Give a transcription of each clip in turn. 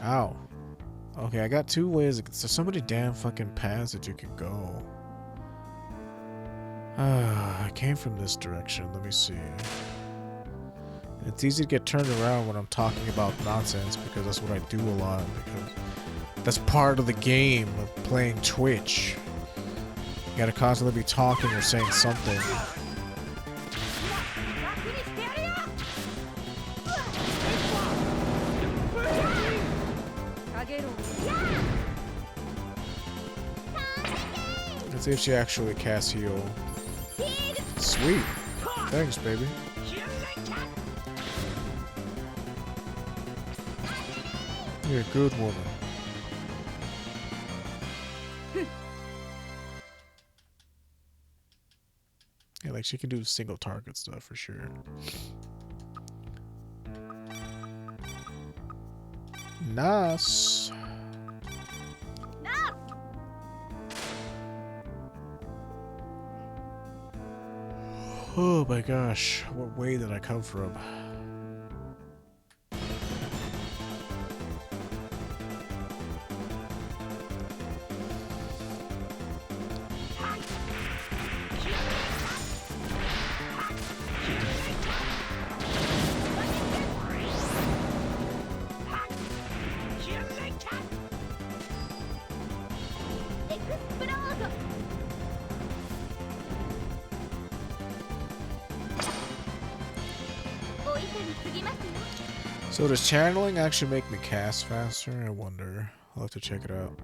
Ow. Okay, I got two ways. There's so many damn fucking paths that you can go. I came from this direction. Let me see. It's easy to get turned around when I'm talking about nonsense because that's what I do a lot. Because that's part of the game of playing Twitch. You gotta constantly be talking or saying something. Let's see if she actually casts heal. Sweet. Thanks, baby. You're a good woman. Yeah, like she can do single target stuff for sure. Nice. Oh my gosh, what way did I come from? So does channeling actually make me cast faster? I wonder. I'll have to check it out.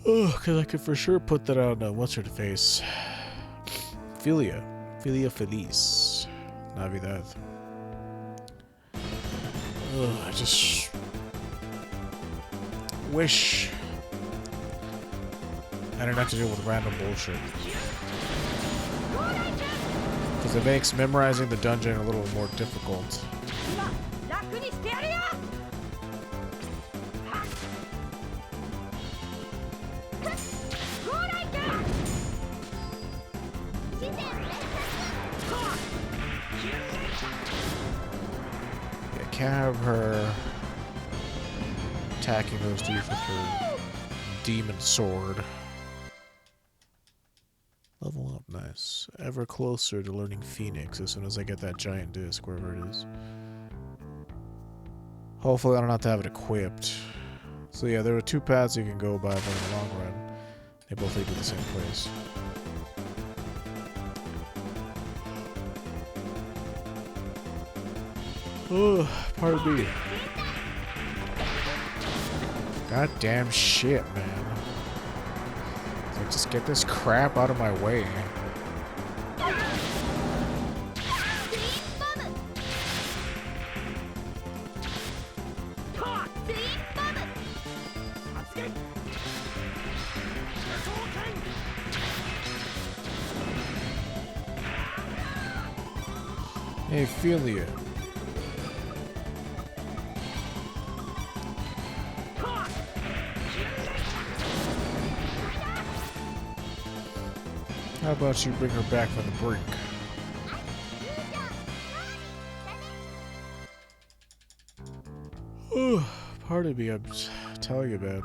Oh, because I could for sure put that on, what's her face? Philia. Philia Feliz. Navidad. Ugh, I just wish I didn't have to deal with random bullshit. Because it makes memorizing the dungeon a little more difficult. I can't have her attacking those dudes with her demon sword. Level up, nice. Ever closer to learning Phoenix as soon as I get that giant disc, wherever it is. Hopefully I don't have to have it equipped. So yeah, there are two paths you can go by, but in the long run, they both lead to the same place. Oh, part B. Goddamn shit, man. Like, just get this crap out of my way. Hey, Philia. How about you bring her back from the brink? Part of me, I'm telling you about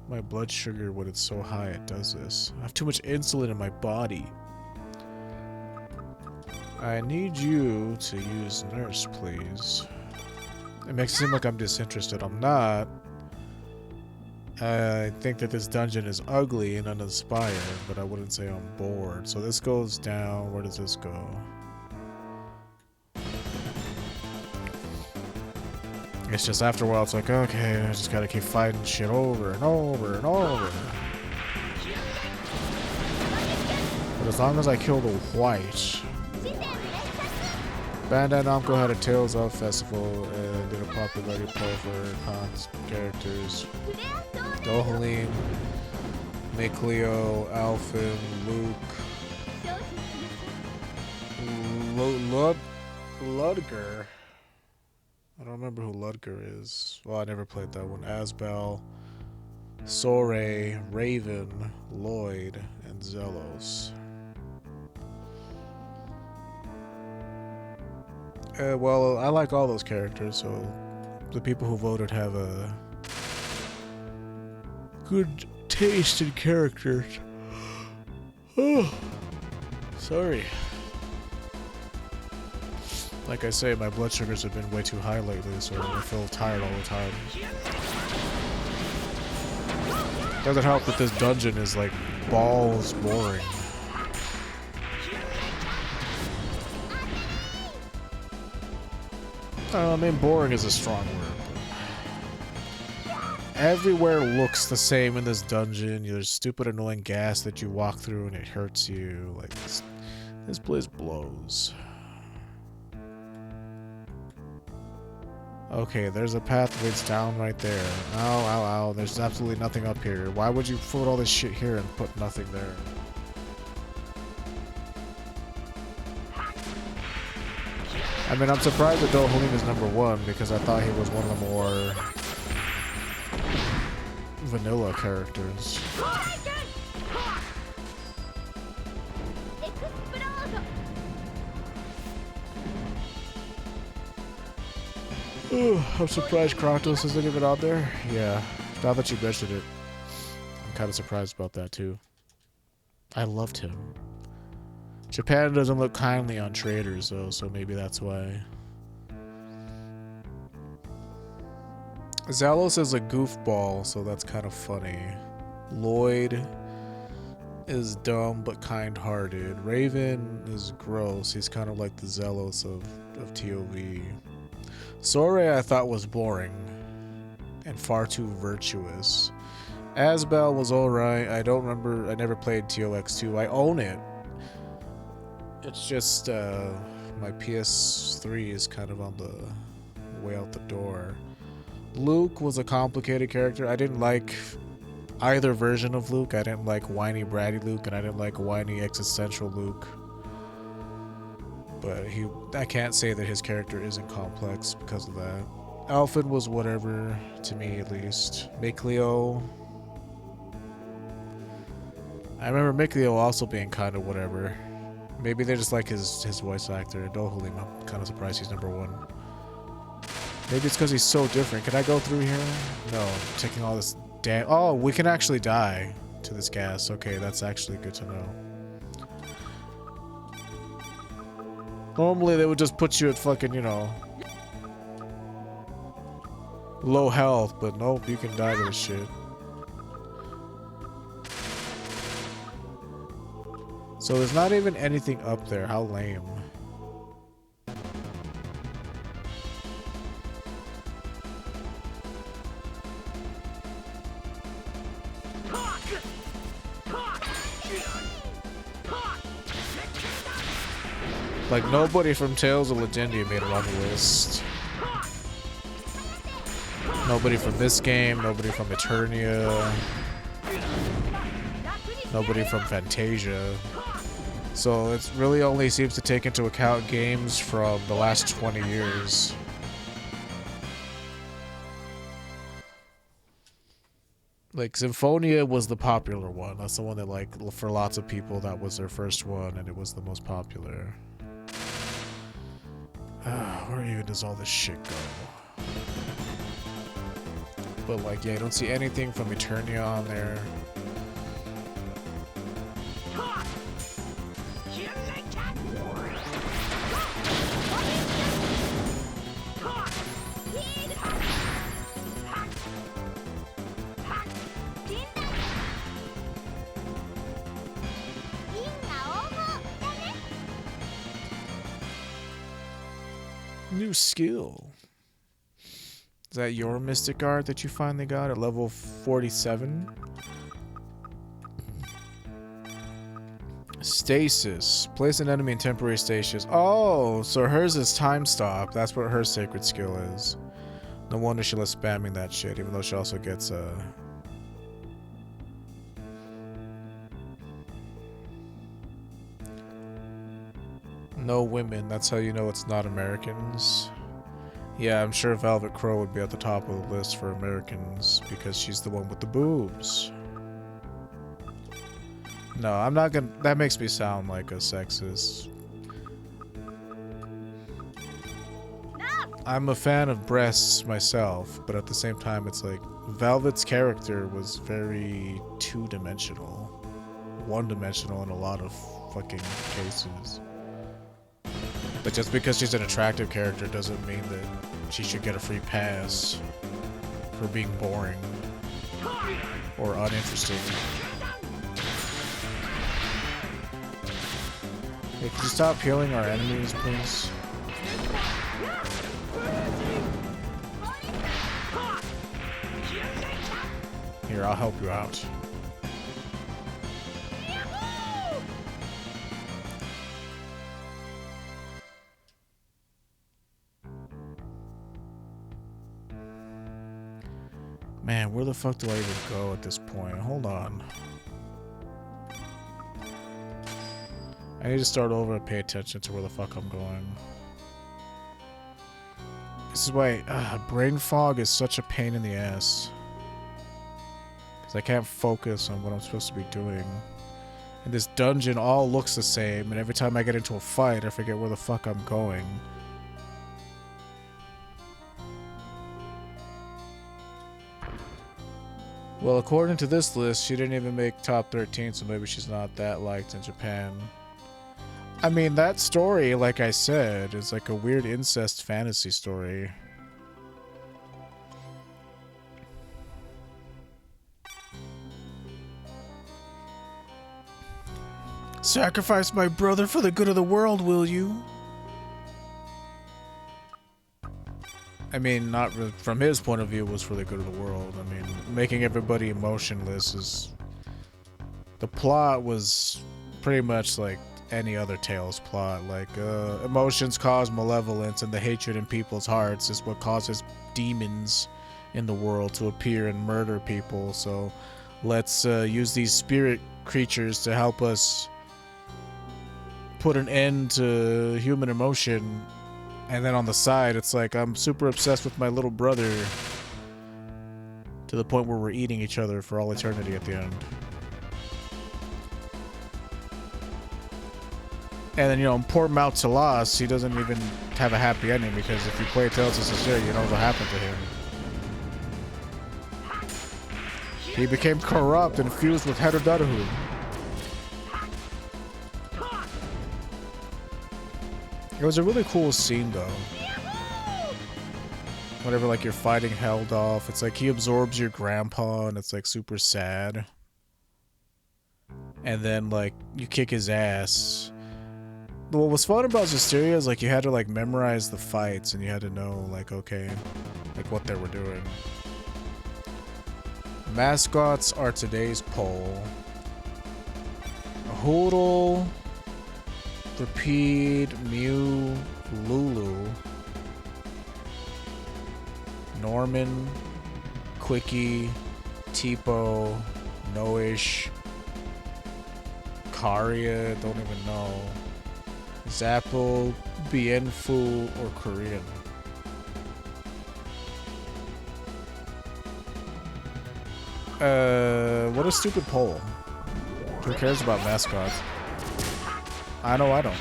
my blood sugar when it's so high it does this. I have too much insulin in my body. I need you to use nurse, please. It makes it seem like I'm disinterested. I'm not. I think that this dungeon is ugly and uninspired, but I wouldn't say I'm bored. So this goes down. Where does this go? It's just after a while, it's like, okay, I just gotta keep fighting shit over and over and over. But as long as I kill the white. Bandai Namco had a Tales of Festival and did a popularity poll for cons characters. Dohalim, Mikleo, Alphen, Luke, Ludger. I don't remember who Ludger is. Well, I never played that one. Asbel, Soray, Raven, Lloyd, and Zelos. Well, I like all those characters, so the people who voted have a good taste in characters. Oh, sorry. Like I say, my blood sugars have been way too high lately, so I feel tired all the time. Doesn't help that this dungeon is like balls boring. I mean, boring is a strong word. Everywhere looks the same in this dungeon. There's stupid, annoying gas that you walk through and it hurts you. Like, this place blows. Okay, there's a path that leads down right there. Ow, ow, ow. There's absolutely nothing up here. Why would you put all this shit here and put nothing there? I mean, I'm surprised that Dohalim is #1 because I thought he was one of the more vanilla characters. I'm surprised Kratos isn't even out there. Yeah, now that you mentioned it, I'm kind of surprised about that too. I loved him. Japan doesn't look kindly on traders though, so maybe that's why. Zalos is a goofball, so that's kind of funny. Lloyd is dumb but kind-hearted. Raven is gross. He's kind of like the Zelos of TOV. Sore I thought was boring and far too virtuous. Asbel was alright. I don't remember. I never played TOX2. I own it. It's just my PS3 is kind of on the way out the door. Luke was a complicated character. I didn't like either version of Luke. I didn't like whiny bratty Luke, and I didn't like whiny existential Luke. But I can't say that his character isn't complex because of that. Alfred was whatever, to me at least. Mikleo. I remember Mikleo also being kind of whatever. Maybe they just like his voice actor. Dohalim, I'm kind of surprised he's #1. Maybe it's because he's so different. Can I go through here? No, I'm taking all this damn... Oh, we can actually die to this gas. Okay, that's actually good to know. Normally they would just put you at fucking, you know, low health, but nope, you can die to this shit. So there's not even anything up there. How lame. Like, nobody from Tales of Legendia made it on the list. Nobody from this game, nobody from Eternia, nobody from Fantasia. So it really only seems to take into account games from the last 20 years. Like, Symphonia was the popular one. That's the one that, like, for lots of people, that was their first one, and it was the most popular. Where even does all this shit go? But, like, yeah, I don't see anything from Eternia on there. New skill. Is that your Mystic Art that you finally got at level 47? Stasis. Place an enemy in temporary stasis. Oh, so hers is time stop. That's what her sacred skill is. No wonder she was spamming that shit, even though she also gets no women. That's how you know it's not Americans. Yeah, I'm sure Velvet Crow would be at the top of the list for Americans because she's the one with the boobs. No, I'm not gonna... That makes me sound like a sexist. I'm a fan of breasts myself, but at the same time, it's like Velvet's character was very two-dimensional, one-dimensional in a lot of fucking cases. But just because she's an attractive character doesn't mean that she should get a free pass for being boring or uninteresting. Hey, could you stop healing our enemies, please? Here, I'll help you out. Man, where the fuck do I even go at this point? Hold on. I need to start over and pay attention to where the fuck I'm going. This is why brain fog is such a pain in the ass. Because I can't focus on what I'm supposed to be doing. And this dungeon all looks the same, and every time I get into a fight, I forget where the fuck I'm going. Well, according to this list, she didn't even make top 13, so maybe she's not that liked in Japan. I mean, that story, like I said, is like a weird incest fantasy story. Sacrifice my brother for the good of the world, will you? I mean, not from his point of view, it was for the good of the world. I mean, making everybody emotionless is... The plot was pretty much like any other Tales plot. Like, emotions cause malevolence, and the hatred in people's hearts is what causes demons in the world to appear and murder people. So let's use these spirit creatures to help us put an end to human emotion. And then on the side, it's like, I'm super obsessed with my little brother to the point where we're eating each other for all eternity at the end. And then, you know, poor Maltalas, he doesn't even have a happy ending, because if you play Tales of Cecilia, you know what happened to him. He became corrupt and fused with Herodadahu. It was a really cool scene, though. Whenever, like, you're fighting Helldolf, it's like he absorbs your grandpa, and it's, like, super sad. And then, like, you kick his ass. What was fun about Zestiria is, like, you had to, like, memorize the fights, and you had to know, like, okay, like, what they were doing. Mascots are today's poll. Hoodle, Rapide, Mew, Lulu, Norman, Quickie, Tipo, Noish, Karia, don't even know, Zapple, Bienfu, or Korean. What a stupid poll. Who cares about mascots? I know I don't.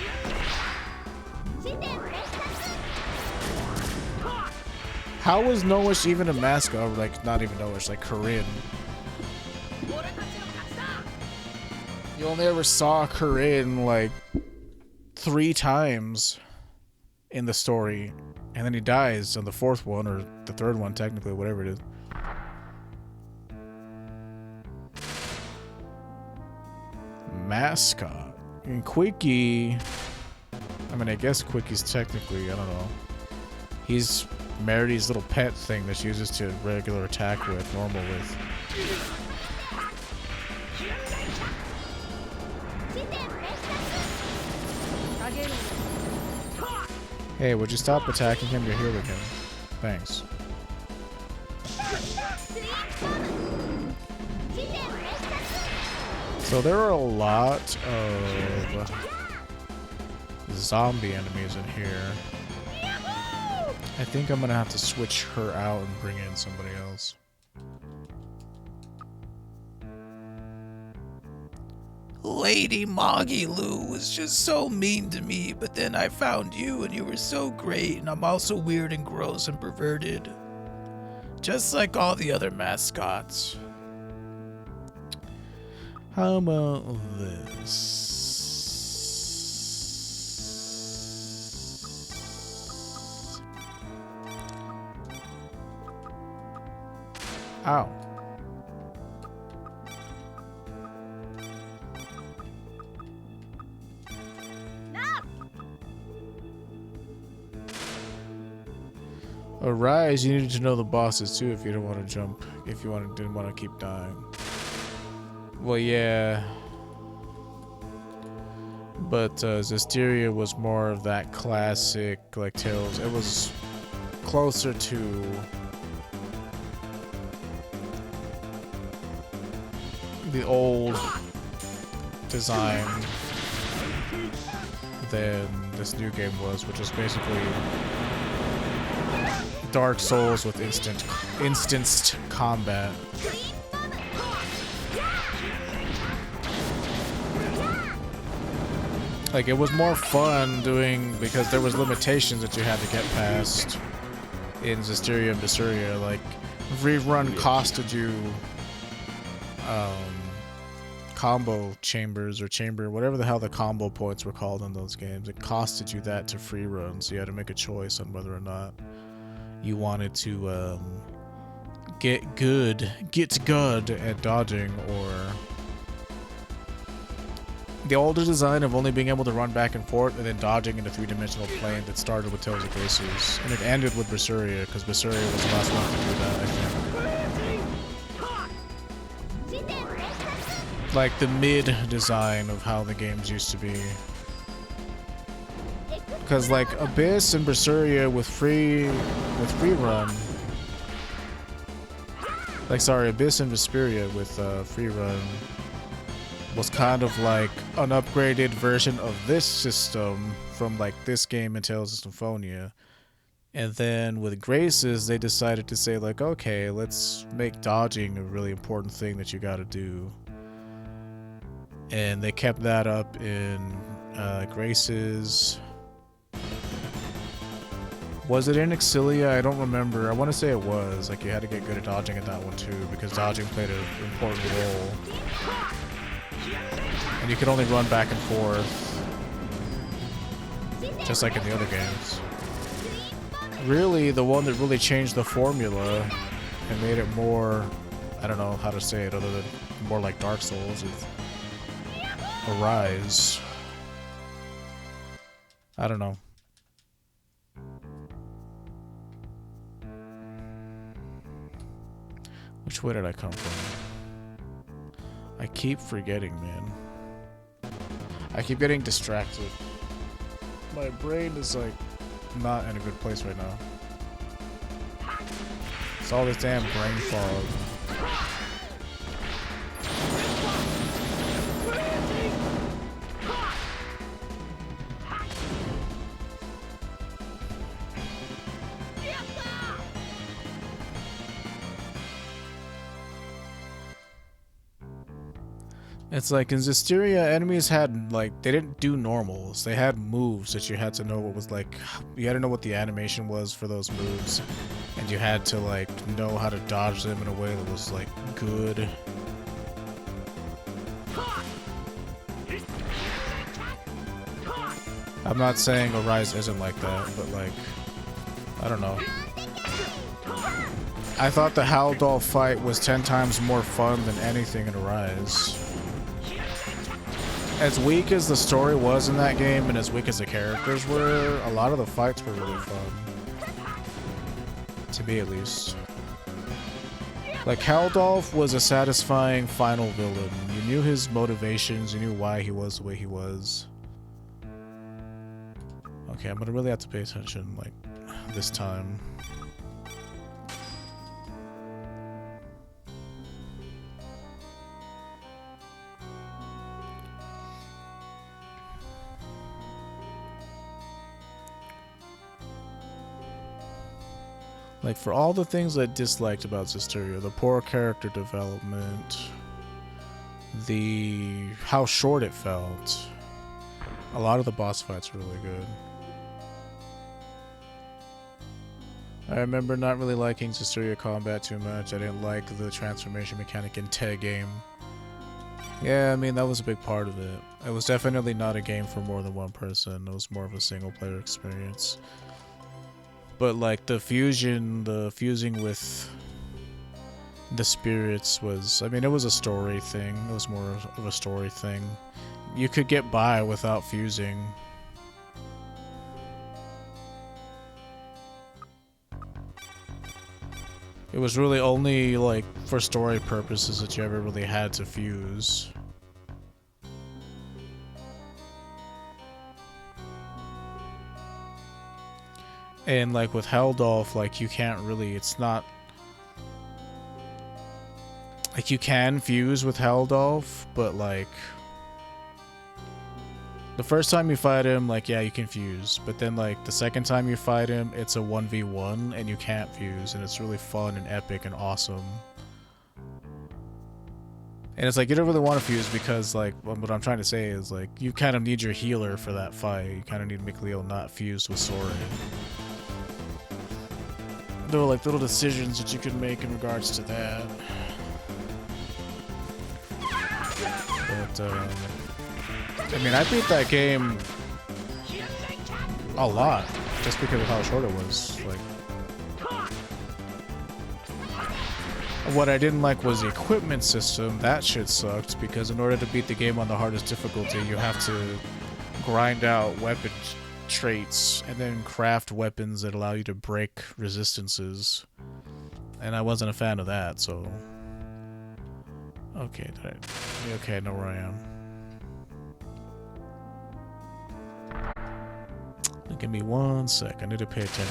How was Noish even a mascot? Like, not even Noish, like Korean. You only ever saw Korean, like, 3 times in the story. And then he dies on the 4th one, or the 3rd one, technically, whatever it is. Mascot. And Quickie, I mean, I guess Quickie's technically, I don't know. He's Merity's little pet thing that she uses to regular attack with, normal with. Hey, would you stop attacking him? You're healing him. Thanks. So there are a lot of zombie enemies in here. I think I'm gonna have to switch her out and bring in somebody else. Lady Magilu was just so mean to me, but then I found you and you were so great, and I'm also weird and gross and perverted. Just like all the other mascots. How about this? Ow. Arise, you needed to know the bosses too if you don't want to jump, if you didn't want to keep dying. Well, yeah. But Zestiria was more of that classic, like, Tales. It was closer to the old design than this new game was, which is basically Dark Souls with instanced combat. Like, it was more fun doing, because there was limitations that you had to get past in Zestiria and Berseria. Like, rerun costed you combo chambers or chamber, whatever the hell the combo points were called in those games. It costed you that to free run, so you had to make a choice on whether or not you wanted to get good at dodging, or the older design of only being able to run back and forth and then dodging in a three-dimensional plane that started with Tales of Graces, and it ended with Berseria, because Berseria was the last one to do that, I think. Like the mid design of how the games used to be. Because like Abyss and Berseria with free run, like, sorry, Abyss and Vesperia with free run was kind of like an upgraded version of this system from like this game in Tales of Symphonia. And then with Graces, they decided to say like, okay, let's make dodging a really important thing that you gotta do. And they kept that up in Graces. Was it in Exilia? I don't remember. I want to say it was. Like, you had to get good at dodging at that one too, because dodging played an important role. And you could only run back and forth, just like in the other games. Really, the one that really changed the formula and made it more, I don't know how to say it other than more like Dark Souls, is Arise. I don't know. Which way did I come from? I keep forgetting, man. I keep getting distracted. My brain is like not in a good place right now. It's all this damn brain fog. It's like in Zestiria, enemies had, like, they didn't do normals. They had moves that you had to know what was, like, you had to know what the animation was for those moves. And you had to, like, know how to dodge them in a way that was, like, good. I'm not saying Arise isn't like that, but, like, I don't know. I thought the Haldol fight was 10 times more fun than anything in Arise. As weak as the story was in that game, and as weak as the characters were, a lot of the fights were really fun. To me, at least. Like, Haldolf was a satisfying final villain. You knew his motivations, you knew why he was the way he was. Okay, I'm gonna really have to pay attention, like, this time. Like, for all the things I disliked about Zestiria, the poor character development, how short it felt. A lot of the boss fights were really good. I remember not really liking Susturia combat too much. I didn't like the transformation mechanic in Tag game. Yeah, I mean, that was a big part of it. It was definitely not a game for more than one person. It was more of a single player experience. But like the fusing with the spirits was, I mean, it was a story thing. It was more of a story thing. You could get by without fusing. It was really only like for story purposes that you ever really had to fuse. And like with Heldolf, like you can't really, it's not like you can fuse with Heldolf, but like the first time you fight him, like yeah, you can fuse, but then like the second time you fight him, it's a 1v1 and you can't fuse, and it's really fun and epic and awesome. And it's like you don't really want to fuse because like what I'm trying to say is like you kind of need your healer for that fight. You kind of need Mikleo not fused with Soren. There were like little decisions that you could make in regards to that. But I mean, I beat that game a lot just because of how short it was. Like, what I didn't like was the equipment system. That shit sucked because in order to beat the game on the hardest difficulty, you have to grind out weapon traits and then craft weapons that allow you to break resistances. And I wasn't a fan of that, so... Okay, okay, I know where I am. Give me 1 sec, I need to pay attention.